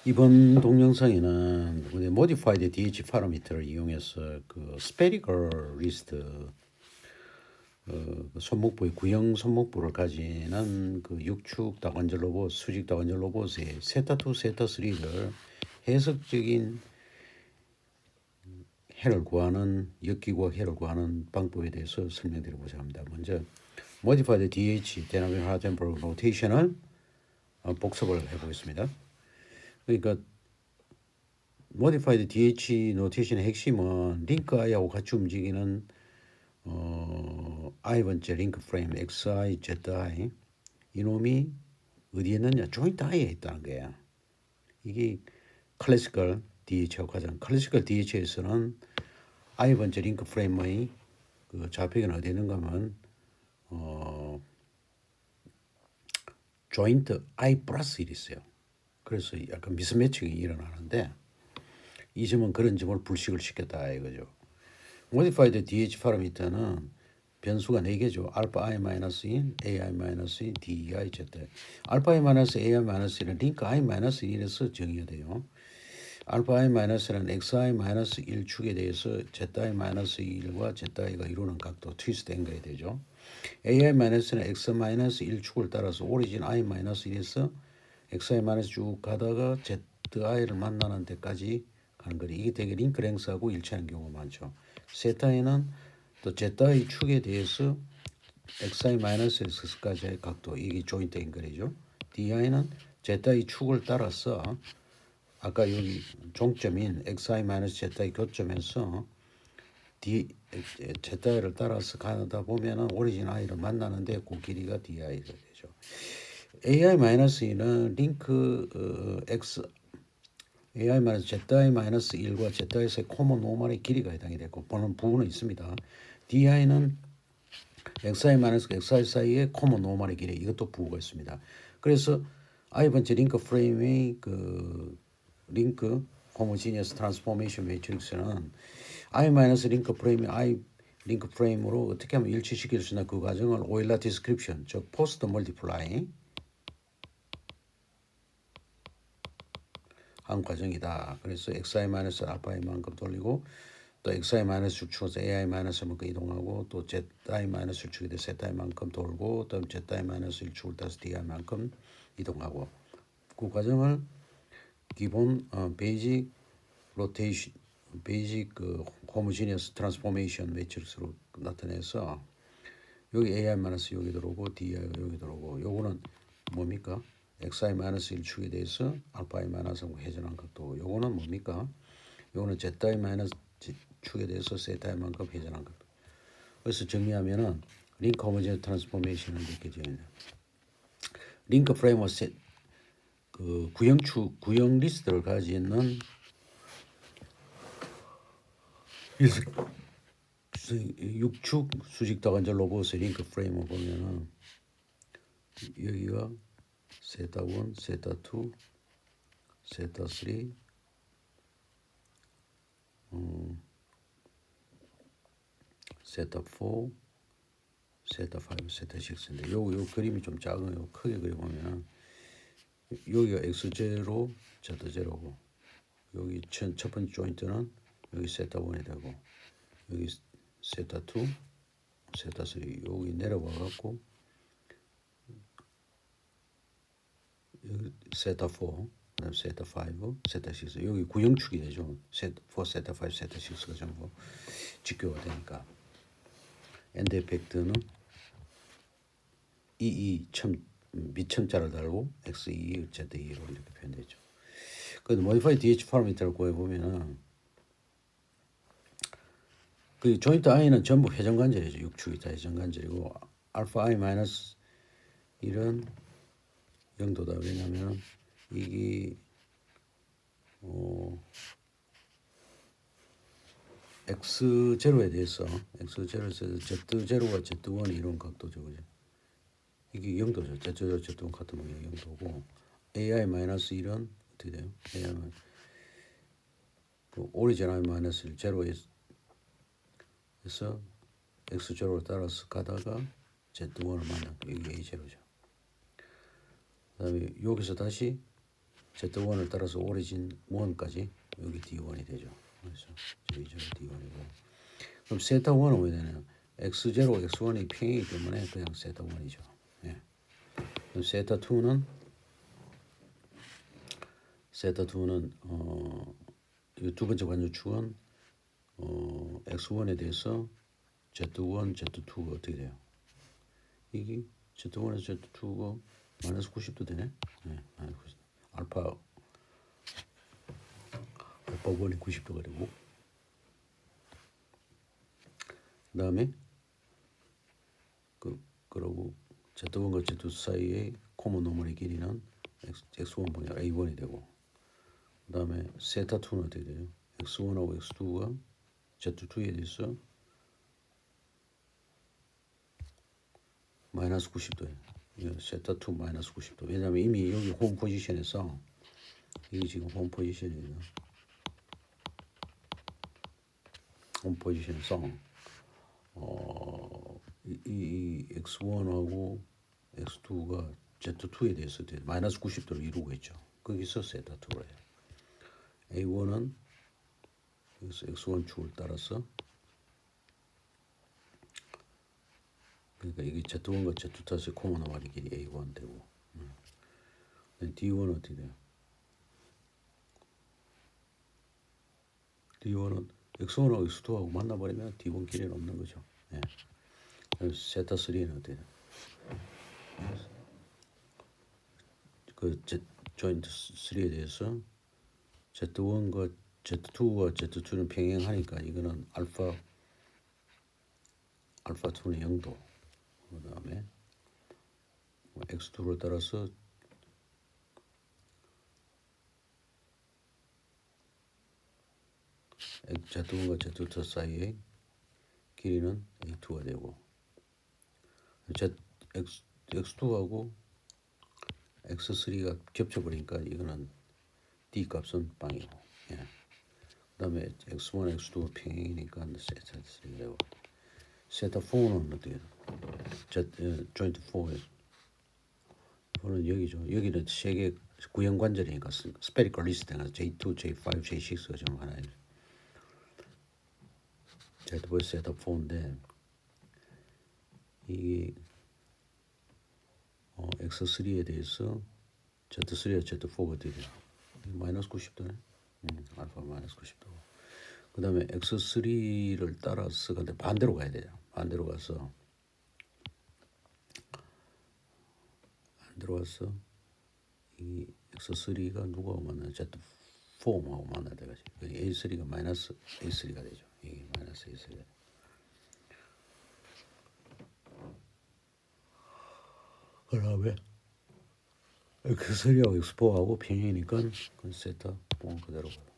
이번 동영상에는 우리 modified DH 파라미터를 이용해서 그 spherical 리스트 손목부의 구형 손목부를 가지는 그 육축 다관절 로봇, 수직 다관절 로봇의 세타2, 세타3를 해석적인 해를 구하는 역기구학 해를 구하는 방법에 대해서 설명드리고자 합니다. 먼저 modified DH dynamic Hardenberg notation을 복습을 해보겠습니다. 그러니까 modified DH 노테이션의 핵심은 링크 i하고 같이 움직이는 i번째 링크 프레임 xi, zi 이놈이 어디에 있느냐? 조인트 i에 있다는 거야. 이게 클래시컬 DH하고 가장 클래시컬 DH에서는 i번째 링크 프레임의 그 좌표가 어디에 있는가 하면 조인트 i 플러스 1이 있어요. 그래서 약간 미스매칭이 일어나는데 이 점은 그런 점을 불식을 시켰다 이거죠. modified DH 파라미터는 변수가 4개죠. 알파 i-1, ai-1, dei, z. 알파 i-ai-1은 링크 i-1에서 정의가 돼요. 알파 i-는 xi-1 축에 대해서 zi-1과 zi가 이루는 각도 트위스트 앵글이 되죠. ai-는 x-1 축을 따라서 오리진 i-1에서 xi- 쭉 가다가 zi를 만나는 데까지 가는 거리. 이게 되게 링크 랭스하고 일치하는 경우가 많죠. 세타에는 또 z의 축에 대해서 xi-x까지의 각도, 이게 조인트 앵글이죠. di는 z의 축을 따라서 아까 여기 종점인 xi-z의 교점에서 z를 따라서 가다 보면은 오리진 i를 만나는데 그 길이가 di가 되죠. ai-2는 링크 x ai-zi-1과 zi에서의 코먼 노멀의 길이가 해당이 되고 보는 부분은 있습니다. di는 xi-xi 사이에 코먼 노멀의 길이, 이것도 부호가 있습니다. 그래서 i번째 링크 프레임의 그 링크 호모지니어스 트랜스포메이션 매트릭스는 i- 링크 프레임이 i 링크 프레임으로 어떻게 하면 일치시킬 수 있는 그 과정을 오일러 디스크립션, 즉 포스트 멀티플라이 한 과정이다. 그래서 xi-알파이만큼 돌리고 또 xi-축에서 ai-만큼 이동하고 또 zi-축에 대해 세타이만큼 돌고 또 zi-1축을 따서 di만큼 이동하고 그 과정을 기본 베이직 로테이션, 베이직 그 호모지니어스 트랜스포메이션 매트릭스로 나타내서 여기 ai- 여기 들어오고 di가 여기 들어오고 요거는 뭡니까? xi-1축에 대해서 알파-i-하고 회전한 각도. 요거는 뭡니까? 요거는 zi-축에 대해서 세타이만큼 회전한 각도. 그래서 정리하면은 링크 호모지니어스 트랜스포메이션을 느껴져요. 링크 프레임워 그 구형 리스트를 가지는 육축 수직 다관절 로봇의 링크 프레임을 보면은 여기가 세타 1, 세타 2, 세타 3, 세타 4, 세타 5, 세타 6인데 요 그림이 좀 작아요. 크게 그려보면은 여기가 x0, z0고 여기 첫 번째 조인트는 여기 세타 1이 되고 여기 세타 2, 세타 3 여기 내려와 갖고 여기 세타 4, 그다음 세타 5, 세타 6 여기 구형축이 되죠. 세타 4, 세타 5, 세타 6가 전부 직교가 되니까 엔드 에펙트는 밑첨자를 달고 x2, z2로 이렇게 표현되죠. 그래도 modify DH 파라미터를 구해보면은 그 조인트 i는 전부 회전관절이죠. 육축이 다 회전관절이고 알파 i 마이너스 1은 0도다. 왜냐하면 이게 x0에 대해서 x0에서 z0와 z1이 이런 각도죠. 그죠? 이게 0도죠. z0, z1 같은 모양이 0도고 ai-1은 어떻게 돼요? ai 그 오리진 i-1 제로에서 x0를 따라서 가다가 z1을 만나 이게 a0죠. 그 다음에 여기서 다시 Z1을 따라서 오리진 1까지 여기 D1이 되죠. 그래서 J0 D1이고 그럼 세타 1은 왜 되냐? X0, X1이 평이기 때문에 그냥 세타 1이죠. 예. 그럼 세타 2는 이 두 번째 관유축은 X1에 대해서 Z1, Z2가 어떻게 돼요? 이게 Z1에서 Z2가 마이너스 90도 되네. 네, 마이너스 90도. 알파 1이 90도가 되고 그다음에 그러고 Z1과 Z2 사이의 코먼 노멀의 길이는 X1 분의 A1이 되고 그다음에 세타 2는 어떻게 돼요? X1하고 X2가 Z2에 대해서 마이너스 90도예요. 세타 2 마이너스 90도. 왜냐하면 이미 여기 홈 포지션에서 이게 지금 홈 포지션이에요. 홈 포지션에서 이 X1하고 X2가 Z2에 대해서 마이너스 90도를 이루고 있죠. 거기서 세타 2로 해요. A1은 여기서 X1 축을 따라서 그러니까 이게 Z1과 Z2 탓의 코먼 노멀의 길이 A1 되고 D1은 어떻게 돼요? D1은 X1하고 X2하고 만나버리면 D1 길이는 없는 거죠. 예. 그래서 세타 3는 어떻게 돼요? 그 조인트 3에 대해서 Z1과 Z2와 Z2는 평행하니까 이거는 알파 2는 0도 그 다음에 X2를 따라서 Z1과 Z2 사이의 길이는 A2가 되고 X2하고 X3가 겹쳐버리니까 이거는 D 값은 빵이고 예. 그 다음에 X1, X2가 평행이니까 세타 3가 되고 세타 4는 어떻게 돼요? 조인트 4에 이거는 여기죠. 여기는 세 개 구형 관절이니까 스페리컬 리스트가 J2, J5, J6가 좀 하나예요. Z4 세타 4인데 이게 X3에 대해서 Z3와 Z4가 어떻게 돼요? 마이너스 90도네. 알파 마이너스 90도. 그 다음에 X3를 따라서 근데 반대로 가야 돼요. 반대로 가서 이 X3가 누구하고 만나요? Z4하고 만나야 돼가지고 A3가 마이너스 A3가 되죠. 이게 마이너스 A3가 돼요. 그 다음에 X3하고 X4하고 평행이니까 그 세타 4 그대로 가요.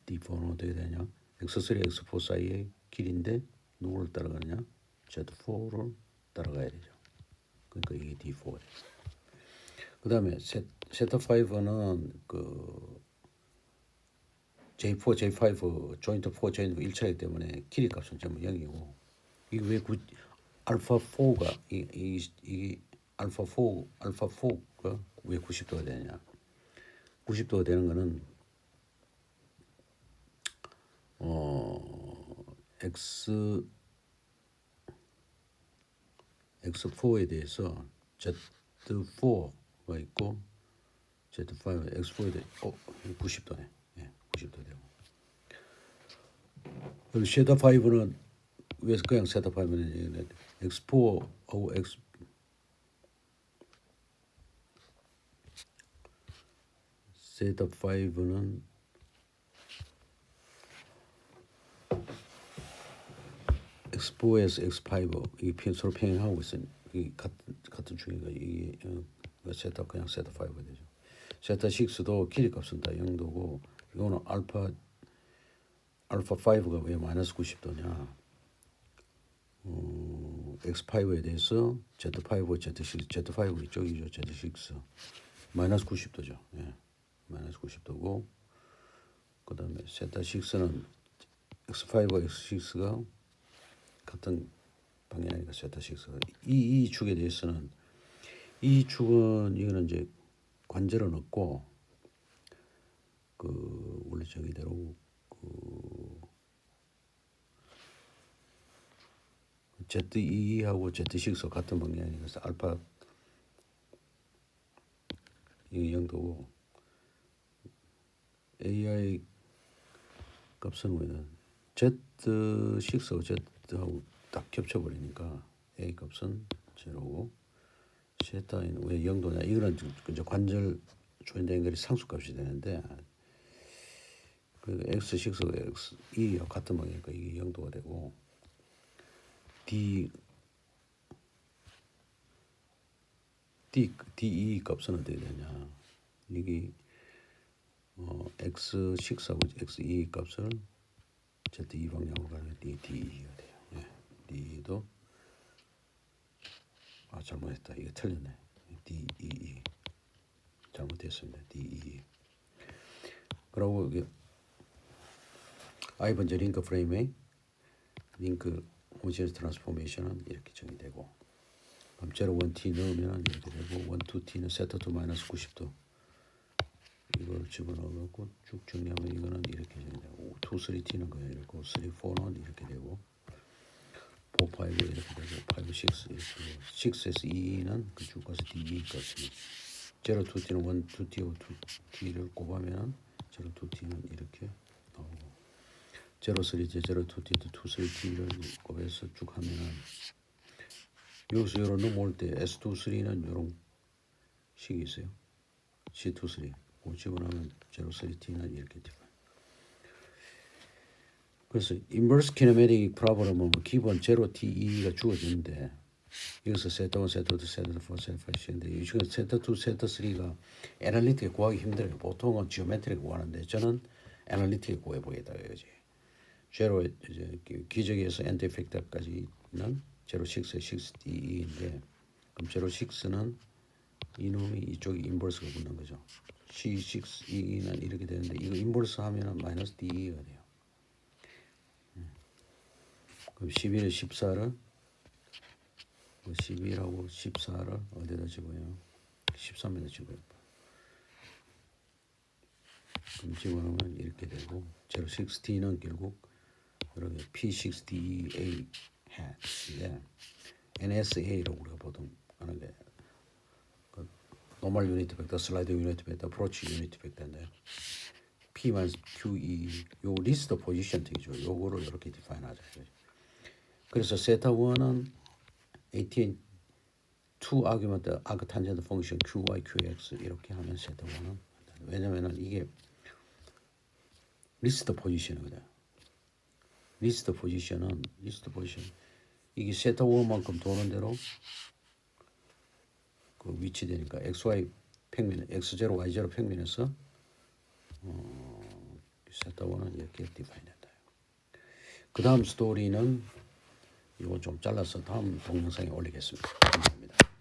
D4는 어떻게 되냐? X3, X4 사이의 길인데 누구를 따라가느냐? Z4를 따라가야 되죠. 그러니까 이게 D4가 되죠. 그 다음에 세타 5는 그 J4, J5 조인트 4 조인트 1차이기 때문에 길이 값은 전부 0이고 이게 왜 알파 4가 이 알파 4가 왜 90도가 되느냐? 90도가 되는 거는 X4에 대해서 Z4가 있고 Z5, X4에 대해서 90도네. 예, 90도 되고. 그리고 세타 5는 왜 그냥 세타 5는 X4하고 세타 5는 X4에서 X5 이게 서로 평행하고 있으니 이 같은 중이가 이게 세타 그냥 세타 5가 되죠. 세타 6도 길이 값은 다 0도고 이거는 알파 5가 왜 마이너스 90도냐? X5에 대해서 Z5, Z6, Z5 이쪽이죠. Z6 마이너스 90도죠. 예, 마이너스 90도고 그 다음에 세타 6는 X5와 X6가 같은 방향이니까 세타 6가 이 축에 대해서는 이 축은 이거는 이제 관절은 없고 그 원래 저기대로 그 Z2하고 Z6 같은 방향이라서 알파 이 정도고 AI 값은 왜는 Z6하고 Z하고 딱 겹쳐버리니까 A 값은 제로고 세타인 왜 0도냐 이거는 이제 관절 조인트 앵글이 상수값이 되는데 그 X6가 X2와 같은 방향이니까 이게 0도가 되고 DE 값은 어떻게 되냐 이게 X6하고 X2 값을 Z2 방향으로 가면 DE가 돼요. 예. DE도 잘못했다. 이게 틀렸네. DEE 잘못했습니다. DEE. 그리고 이게 번째 링크 프레임의 링크 호모제니스 트랜스포메이션은 이렇게 정의되고 그럼 0, 1t 넣으면 이렇게 되고 1, 2t는 세타 2 마이너스 90도 이걸 집어넣어갖고 쭉 정리하면 이거는 이렇게 정리되고 2, 3t는 그냥 이렇고 3, 4는 이렇게 되고 4, 5 이렇게 되고 5, 6 이렇게 되고 6에서 2는 그 주가서 DE 값입니다. 0, 2t는 1, 2t하고 2t를 곱하면 0, 2t는 이렇게 나오고 0, 3t, 0, 2t, 2, 3t를 곱해서 쭉 하면은 여기서 요런 넘어올 때 S2, 3는 요런 식이 있어요. C2, 3 그 집어넣으면 0, 3t는 이렇게 돼요. 그래서 인버스 키네매틱 프로블럼은 기본 0TE가 주어지는데 여기서 세타 1, 세타 2, 세타 4, 세타 5인데 이 중에 세타 2, 세타 3가 애널리틱에 구하기 힘들어요. 보통은 지오메트리에 구하는데 저는 애널리틱에 구해보겠다 이거지. 제로 이제 기적에서 엔드 팩터까지는 0, 6, 6DE인데 그럼 0, 6는 이놈이 이쪽이 인버스가 붙는 거죠. C6E는 이렇게 되는데 이거 인버스 하면은 마이너스 DE가 돼요. 그럼 11에 14를 11하고 14를 어디다 집어요? 13에다 집어요. 그럼 집어넣으면 이렇게 되고 0, 6T는 결국 이렇게 P6DA hat인데 NSA라고 우리가 보통 하는데 그 노멀 유니트 벡터, 슬라이드 유니트 벡터, 프로치 유니트 벡터인데 P-QE 요 리스트 포지션 되죠. 요거를 이렇게 디파인 하자. 그래서 세타 1은 ATN 2 아규먼트 아크탄젠트 펑션 QY, QX 이렇게 하면 세타 1은 왜냐면은 이게 리스트 포지션이거든. 리스트 포지션 이게 세타 1만큼 도는 대로 그 위치되니까 XY 평면 X0, Y0 평면에서 세타 1은 이렇게 디파인 된다. 그 다음 스토리는 이거 좀 잘라서 다음 동영상에 올리겠습니다. 감사합니다.